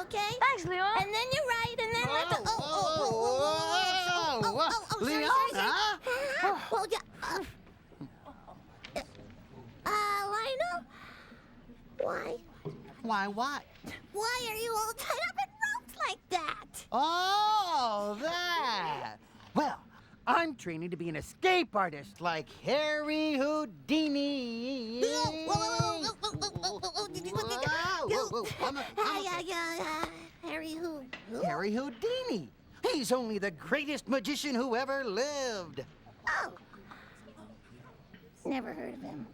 okay? Thanks, Leon. And then you write, and then let the... Leona? Well, yeah. Lionel? Why? Why, what? Why are you all tied up in ropes like that? Oh, that. Well, I'm training to be an escape artist like Harry Houdini. Harry who? Harry Houdini. He's only the greatest magician who ever lived. Oh. Never heard of him.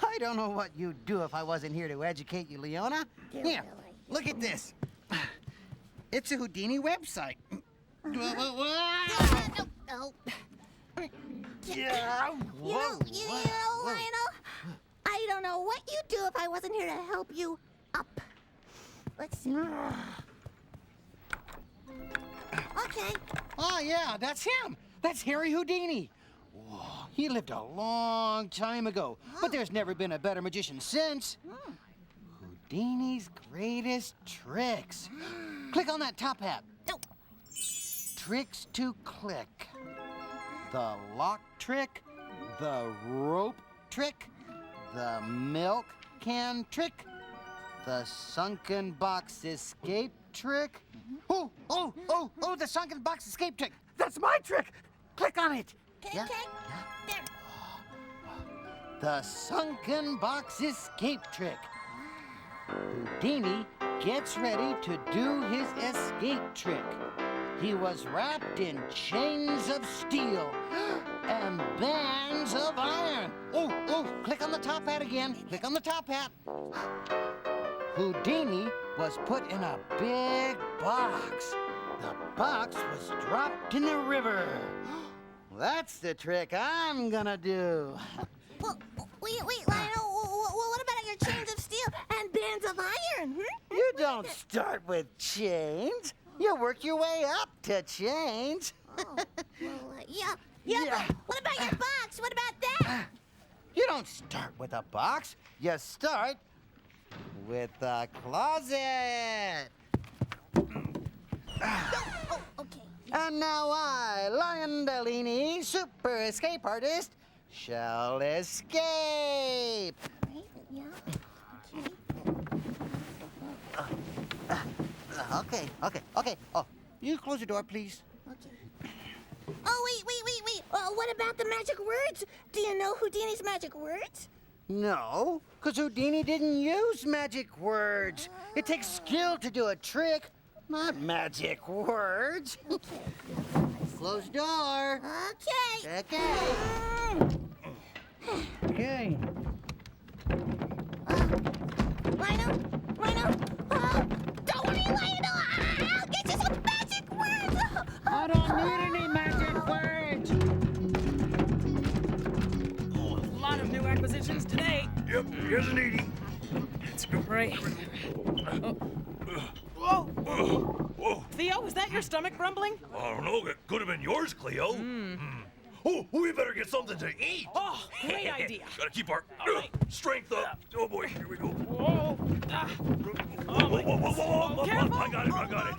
I don't know what you'd do if I wasn't here to educate you, Leona. Here, look at this. It's a Houdini website. No. Yeah. You know, Lionel, I don't know what you'd do if I wasn't here to help you up. Let's see. Okay. Oh, yeah, that's him. That's Harry Houdini. Whoa, he lived a long time ago, but there's never been a better magician since. Houdini's greatest tricks. Click on that top hat. Tricks to click. The lock trick, the rope trick, the milk can trick, the sunken box escape trick. Oh, the sunken box escape trick. That's my trick. Click on it. Okay. There. The sunken box escape trick. Houdini gets ready to do his escape trick. He was wrapped in chains of steel and bands of iron. Oh, click on the top hat again. Click on the top hat. Houdini was put in a big box. The box was dropped in the river. That's the trick I'm gonna do. Well, wait, Lionel. What about your chains of steel and bands of iron? You don't start with chains. You work your way up to chains. Yeah. But what about your box? What about that? You don't start with a box. You start with a closet. Okay. And now I, Lionel, super escape artist, shall escape. Right? Yeah. Okay. Oh, you close the door, please. Okay. Oh, wait. What about the magic words? Do you know Houdini's magic words? No, because Houdini didn't use magic words. It takes skill to do a trick, not magic words. Okay. Close door. Okay. Okay. Lionel? Don't worry, Lionel! I'll get you some magic words! I don't need any magic words. Oh, a lot of new acquisitions today. Yep, here's an 80. It's great. Whoa. Theo, is that your stomach grumbling? I don't know. It could have been yours, Cleo. Oh, we better get something to eat. Oh, great idea. Gotta keep our All right. strength up. Oh, boy. Here we go. Whoa. Whoa. Careful. I got it.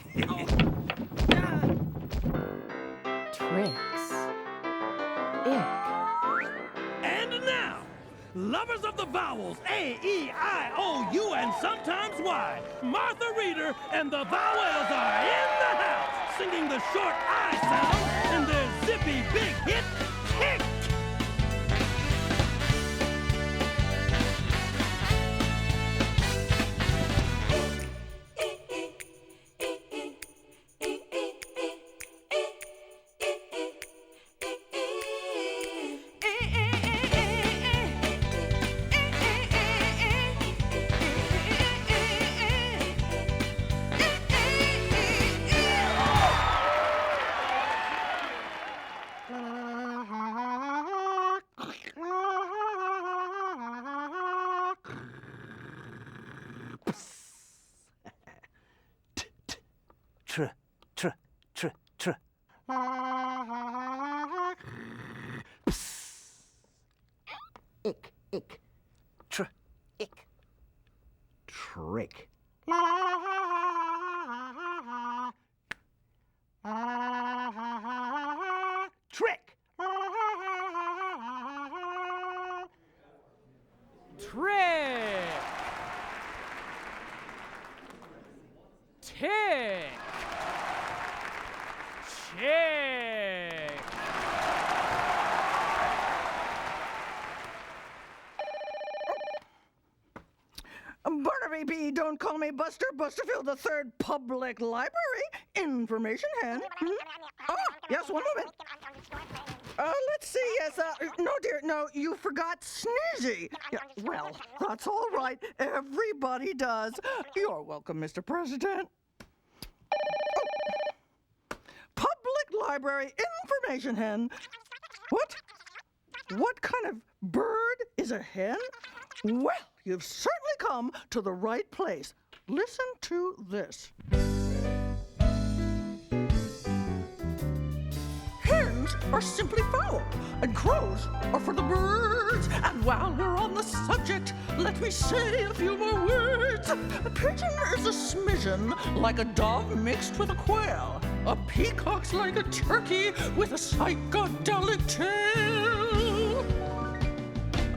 Tricks. And now, lovers of the vowels A, E, I, O, U, and sometimes Y, Martha Reeder and the Vowels are in the house, singing the short I sound in their zippy big hit, Kick. Tr. Ick. Tr. Ick. Trick. Trick. Tick. Chick. Barnaby B, don't call me Buster. Busterfield the Third Public Library. Information hen. Oh, yes, one moment. Let's see, yes, no, dear, no, you forgot Sneezy. Yeah, well, that's all right. Everybody does. You're welcome, Mr. President. Oh. Public Library Information hen. What? What kind of bird is a hen? Well, you've certainly come to the right place. Listen to this. Hens are simply fowl, and crows are for the birds. And while we're on the subject, let me say a few more words. A pigeon is a smidgen, like a dove mixed with a quail. A peacock's like a turkey with a psychedelic tail.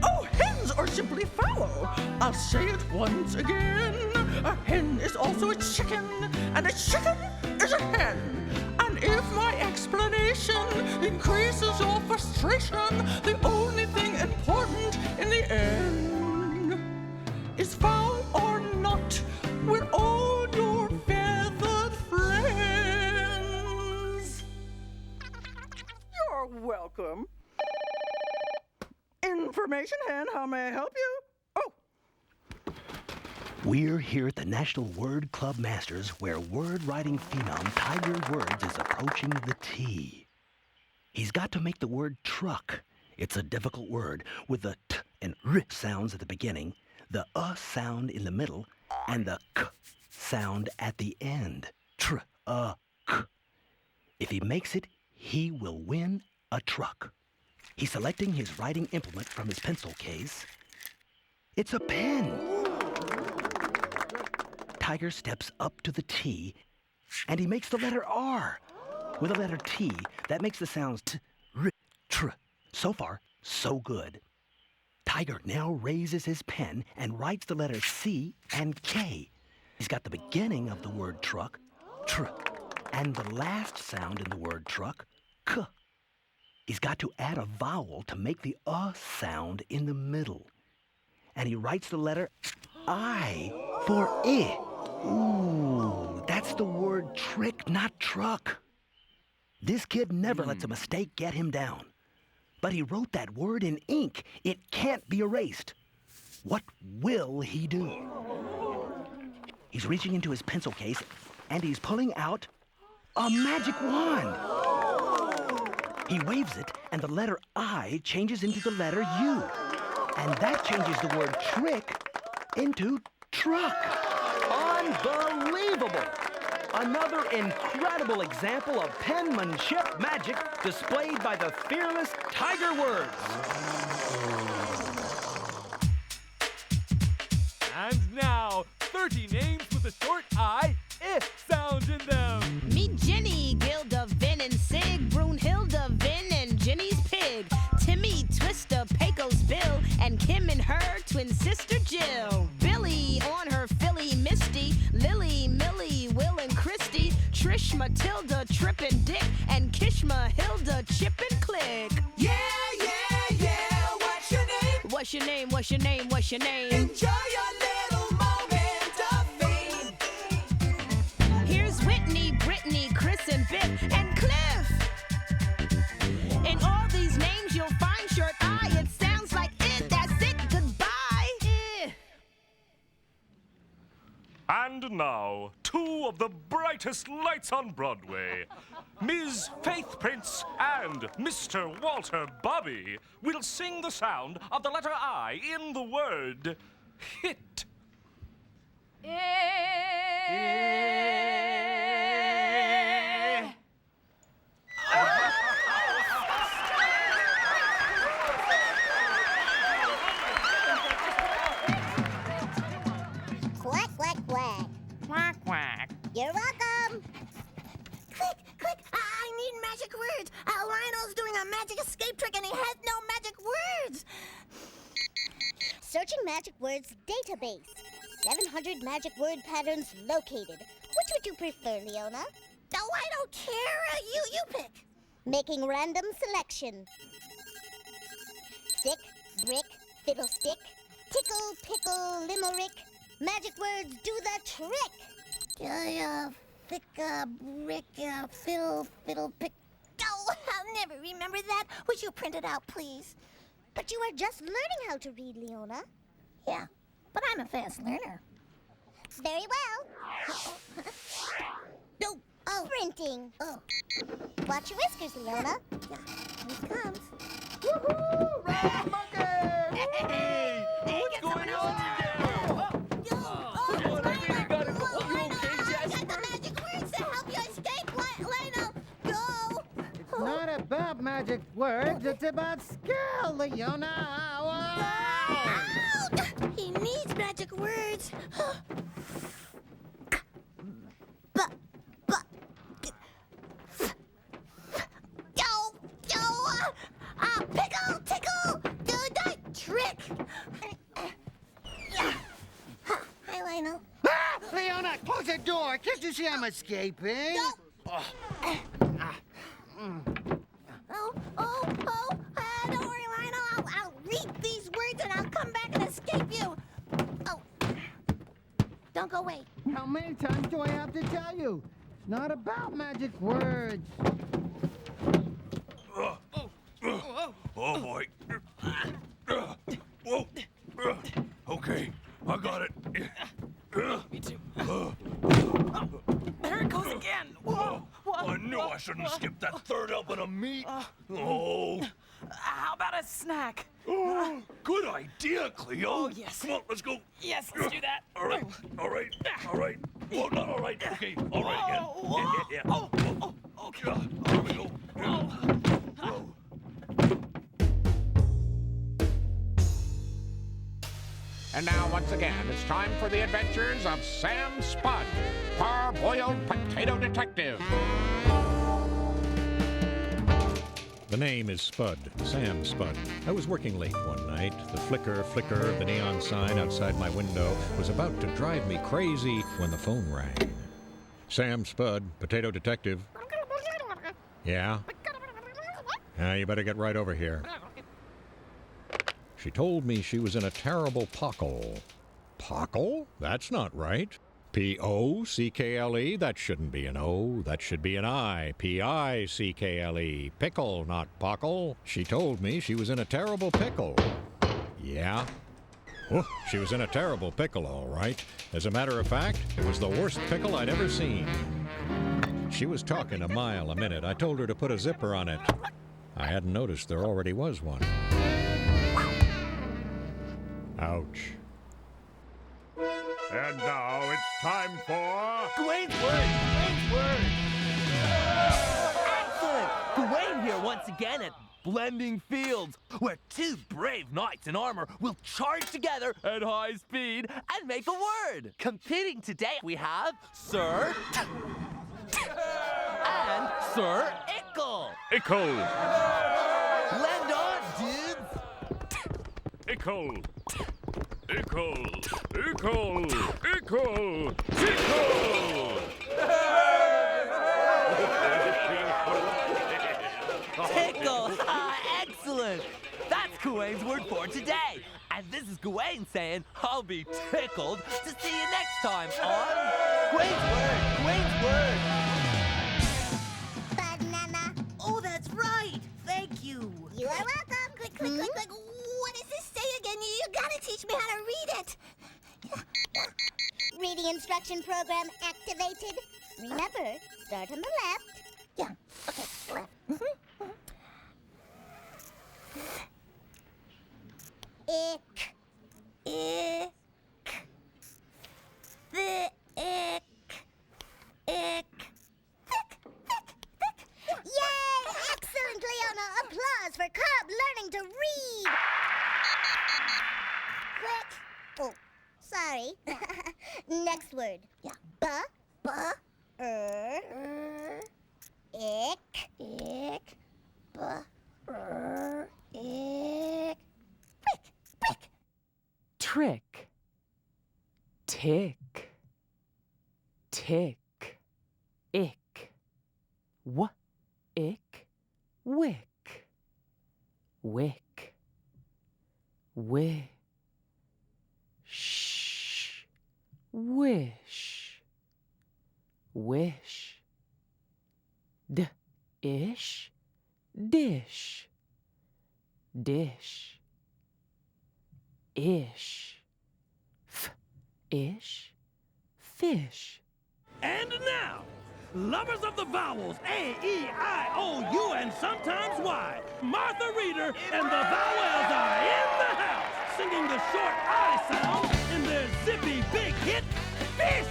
Oh, hens are simply fowl. I'll say it once again. A hen is also a chicken, and a chicken is a hen. And if my explanation increases your frustration, the only thing important in the end is foul or not, we're all your feathered friends. You're welcome. Information hen, how may I help you? Oh. We're here at the National Word Club Masters, where word-writing phenom Tiger Words is approaching the tee. He's got to make the word truck. It's a difficult word with the t and r sounds at the beginning, the sound in the middle, and the k sound at the end. K. If he makes it, he will win a truck. He's selecting his writing implement from his pencil case. It's a pen. Tiger steps up to the T, and he makes the letter R. With a letter T, that makes the sounds t, r, tr. So far, so good. Tiger now raises his pen and writes the letters C and K. He's got the beginning of the word truck, tr, and the last sound in the word truck, k. He's got to add a vowel to make the sound in the middle. And he writes the letter I for I. Ooh, that's the word trick, not truck. This kid never lets a mistake get him down. But he wrote that word in ink. It can't be erased. What will he do? He's reaching into his pencil case, and he's pulling out a magic wand. He waves it, and the letter I changes into the letter U. And that changes the word trick into truck. Unbelievable! Another incredible example of penmanship magic displayed by the fearless Tiger Words. And now, 30 names with a short I, sound in them. Meet Jenny, Gilda, Vin, and Sig, Brunhilde, Vin, and Jenny's pig, Timmy, Twister, Pecos, Bill, and Kim and her twin sister Jill. Billy on her filly Misty, Lily, Millie, Will, and Christy, Trish, Matilda, Trip, and Dick, and Kishma, Hilda, Chip, and Click. Yeah, what's your name? What's your name? What's your name? What's your name? Enjoy your little moment of fame. Here's Whitney, Brittany, Chris, and Vic, and Cliff. In all these names you'll find short I. It sounds like it, that's it, goodbye. And now, two of the brightest lights on Broadway, Ms. Faith Prince and Mr. Walter Bobby, will sing the sound of the letter I in the word hit. Quack, quack, quack. Quack, quack. You're welcome. Quick, I need magic words. Lionel's doing a magic escape trick and he has no magic words. Searching magic words database. 700 magic word patterns located. Which would you prefer, Leona? No, I don't care. You pick. Making random selection. Stick, brick, fiddlestick, tickle, pickle, limerick. Magic words do the trick. Brick, fiddle, pick. Oh, I'll never remember that. Would you print it out, please? But you are just learning how to read, Leona. Yeah, but I'm a fast learner. Very well. No. Oh. Printing. Oh. Watch your whiskers, Leona. Yeah, here it comes. Woohoo! Red monkey! Hey, what's going on here? Got the magic words to help you escape, Lionel. Go. It's not about magic words, it's about skill, Leona. Out! He needs magic words. Pickle, tickle, do the trick. Hi, Lionel. Ah! Leona, close the door. Can't you see I'm escaping? No. Don't worry, Lionel. I'll read these words and I'll come back and escape you. Oh. Don't go away. How many times do I have to tell you? It's not about magic words. Oh boy. Whoa. Okay, I got it. Me too. There it goes again. Whoa. I knew I shouldn't have skipped that third helping of meat. Oh. How about a snack? Good idea, Cleo. Oh, yes. Come on, let's go. Yes, let's do that. All right. Well, not all right. Okay, all right again. Yeah. Oh, okay. Here we go. And now, once again, it's time for the adventures of Sam Spud, Parboiled Potato Detective. The name is Spud, Sam Spud. I was working late one night. The flicker of the neon sign outside my window was about to drive me crazy when the phone rang. Sam Spud, Potato Detective. Yeah? You better get right over here. She told me she was in a terrible pockle. Pockle? That's not right. P-O-C-K-L-E? That shouldn't be an O. That should be an I. P-I-C-K-L-E. Pickle, not pockle. She told me she was in a terrible pickle. Yeah? Oh, she was in a terrible pickle, all right. As a matter of fact, it was the worst pickle I'd ever seen. She was talking a mile a minute. I told her to put a zipper on it. I hadn't noticed there already was one. Ouch. And now it's time for... Gawain's word! Excellent! Gawain here once again at Blending Fields, where two brave knights in armor will charge together at high speed and make a word. Competing today we have Sir... and Sir Ickle. Ickle. Blend on, dudes! Ickle. Ickle. Ickle. Ickle. Ickle. Tickle! Excellent! That's Gawain's word for today. And this is Gawain saying, I'll be tickled to see you next time on Gawain's Word! Gawain's Word! Banana. Oh, that's right. Thank you. You are welcome. Click, click, click, click. What does this say again? You gotta teach me how to read it. Reading instruction program activated. Remember, start on the left. Yeah. Okay, left. Ick. Ick. The ick. Ick. Thick. Yay! Excellent, Leona. Applause for Cobb learning to read. Click. Oh, sorry. Next word. Yeah. Ick. Ick. Ick. Prick. trick. Tick. Tick. Ick. Ick. Wick. Wick. Wish. Wish. Wish. Ish. Dish. Dish. Ish. Ish. Fish. And now, lovers of the vowels A, E, I, O, U, and sometimes Y, Martha Reeder and the Vowels are in the house, singing the short I sound in their zippy big hit, Fish!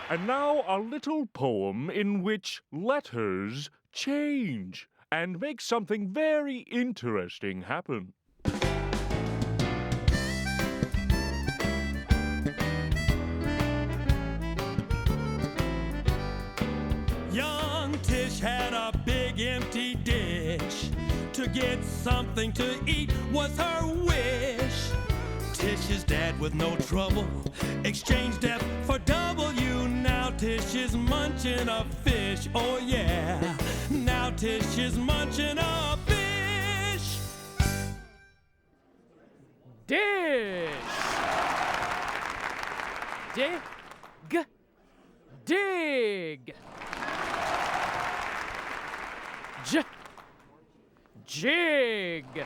And now a little poem in which letters change and make something very interesting happen. Young Tish had a big empty dish. To get something to eat was her wish. Tish's dad with no trouble exchanged F for W. Now Tish is munching a fish, oh yeah. Now Tish is munching a fish. Dish. Dig. Dig. Jig.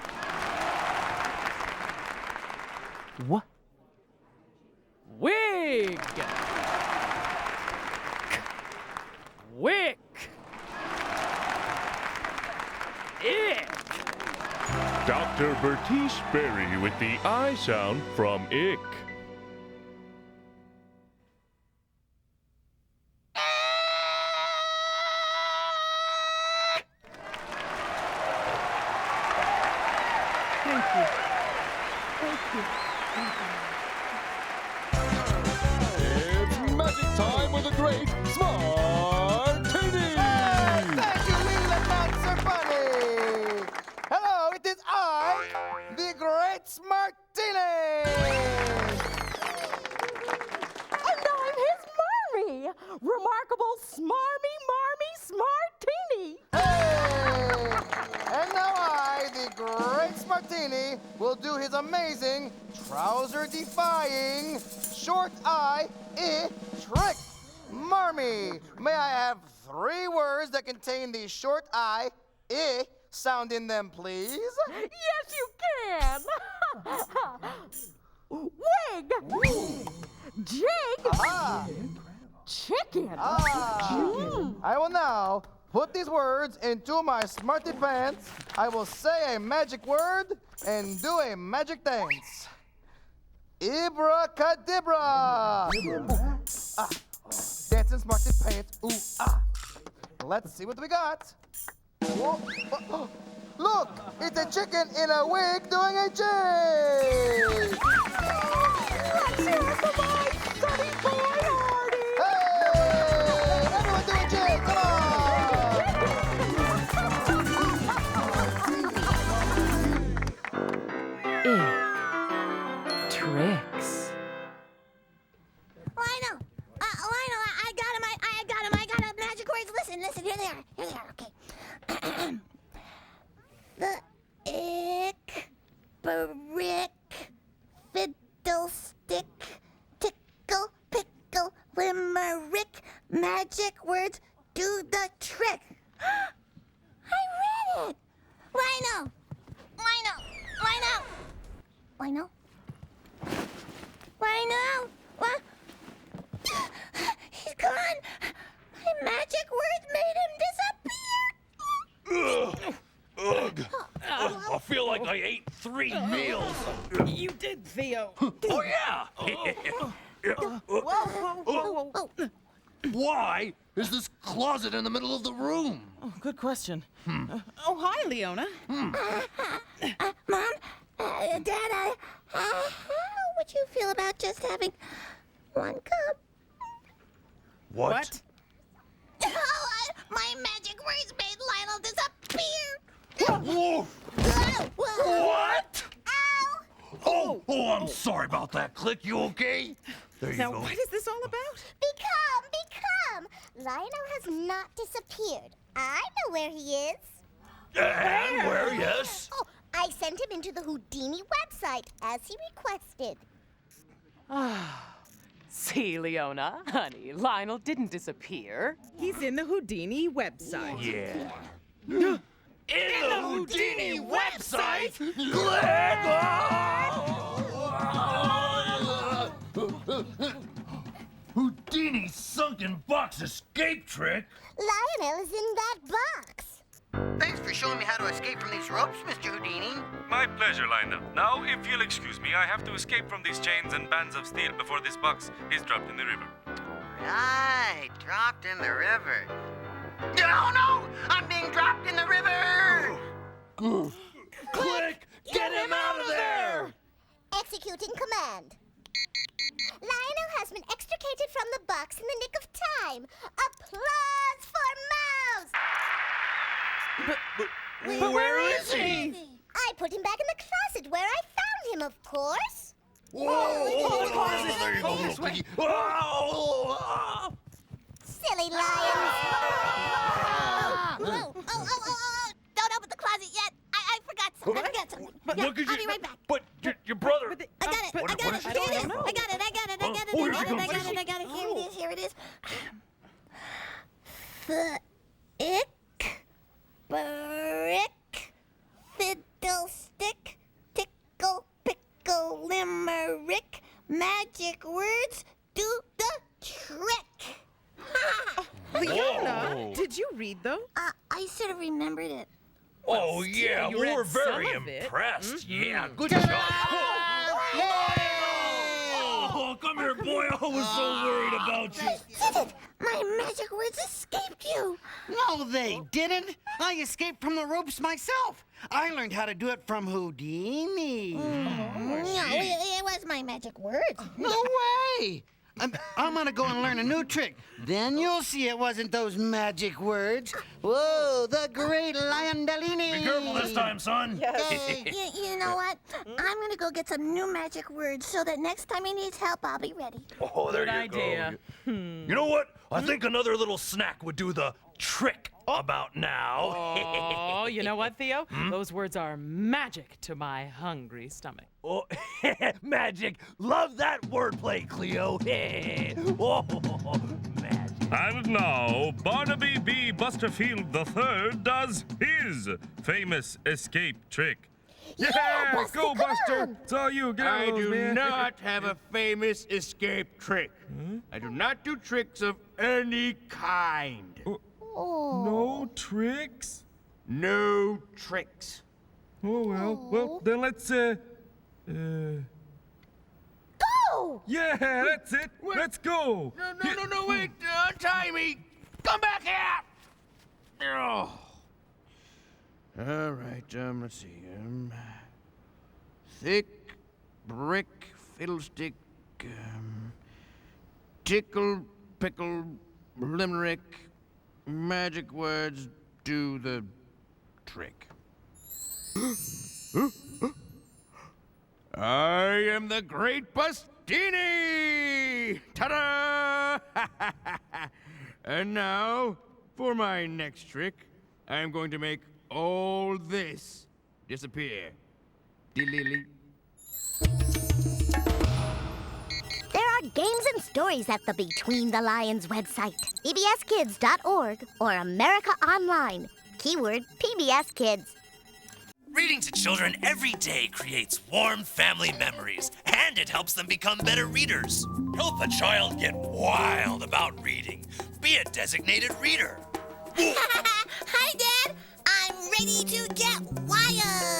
Wig. Wick. Ick. Dr. Bertice Berry with the I sound from ick. Thank you. Thank you. It's magic time with the great Smartini! Thank you, little announcer bunny! Hello, it is I, the great Smartini! And I'm his Marmy! Remarkable Smarmy Marmy Smartini! Hey! And now I, the great Smartini, will do his amazing, trouser-defying, short I, trick. Marmy, may I have 3 words that contain the short I, sound in them, please? Yes, you can! Wig! Jig! Chicken! I will now put these words into my Smarty Pants. I will say a magic word and do a magic dance. Ibracadabra! Dancing Smarty Pants. Ooh, ah. Let's see what we got. Whoa. Look, it's a chicken in a wig doing a jig. Let's hear it for my sunny boy Hardy! Hey, everyone do a jig, come on. Tricks. Lionel, I got him. I got him. Magic words. Listen. Here they are. Okay. The ick, brick, fiddlestick, tickle, pickle, limerick, magic words do the trick. I read it. Lionel. What? He's gone. My magic words made him disappear. Ugh. I feel like I ate 3 meals. You did, Theo. Oh, yeah. Whoa. why is this closet in the middle of the room? Oh, good question. Oh, hi, Leona. Mom, Dad, how would you feel about just having one cup? What? Oh, my magic words made Lionel disappear. Whoa. What? Ow! Oh, I'm sorry about that, Click. You okay? There you Now, go. what is this all about? Become. Lionel has not disappeared. I know where he is. And where, yes? Oh, I sent him into the Houdini website as he requested. See, Leona, honey, Lionel didn't disappear. He's in the Houdini website. Yeah. In the Houdini website? Houdini's sunken box escape trick? Lionel is in that box. Thanks for showing me how to escape from these ropes, Mr. Houdini. My pleasure, Lionel. Now, if you'll excuse me, I have to escape from these chains and bands of steel before this box is dropped in the river. Right, dropped in the river. No! I'm being dropped in the river! Click! Get him out of there! Executing command. Lionel has been extricated from the box in the nick of time. Applause for Mouse! But where is he? I put him back in the closet where I found him, of course. Whoa! There you go, little piggy. Oh! Silly lions. Oh. Don't open the closet yet. I forgot something. Look at I'll you. be right back. But your brother. I got it. What is it? Here it is. I got it. Here it is. Brick, fiddlestick, tickle, pickle, limerick, magic words do the trick. Leona, did you read them? I should have remembered it. Oh, yeah, you we're read some very of it. impressed. Yeah, good job. Oh, come here, boy. I was so worried about you. Did it? My magic words escaped you. No, they didn't. I escaped from the ropes myself. I learned how to do it from Houdini. No, it was my magic words. No way! I'm gonna go and learn a new trick. Then you'll see it wasn't those magic words. Whoa, the great Liondelini! Be careful this time, son. You know what? I'm gonna go get some new magic words so that next time he needs help, I'll be ready. Oh, there Good you idea. go. You know what? I think another little snack would do the trick about now. Oh, you know what, Theo? Those words are magic to my hungry stomach. Oh, magic. Love that wordplay, Cleo. Oh, magic. And now, Barnaby B. Busterfield III does his famous escape trick. Yeah, Buster, go, come Buster. on. It's all you. Get out I of those, do man. not have a famous escape trick. I do not do tricks of any kind. No tricks? No tricks. Oh, well. Well, then let's, Go! yeah, that's it. Let's go. No, wait. Untie me. Come back here. Oh. All right, let's see. Thick, brick, fiddlestick, tickle, pickle, limerick, magic words do the trick. I am the great Bustini! Ta-da! And now, for my next trick, I'm going to make all this disappear. Dilly. There are games and stories at the Between the Lions website, pbskids.org or America Online. Keyword PBS Kids. Reading to children every day creates warm family memories, and it helps them become better readers. Help a child get wild about reading. Be a designated reader. Hi, Dad. I'm ready to get wild.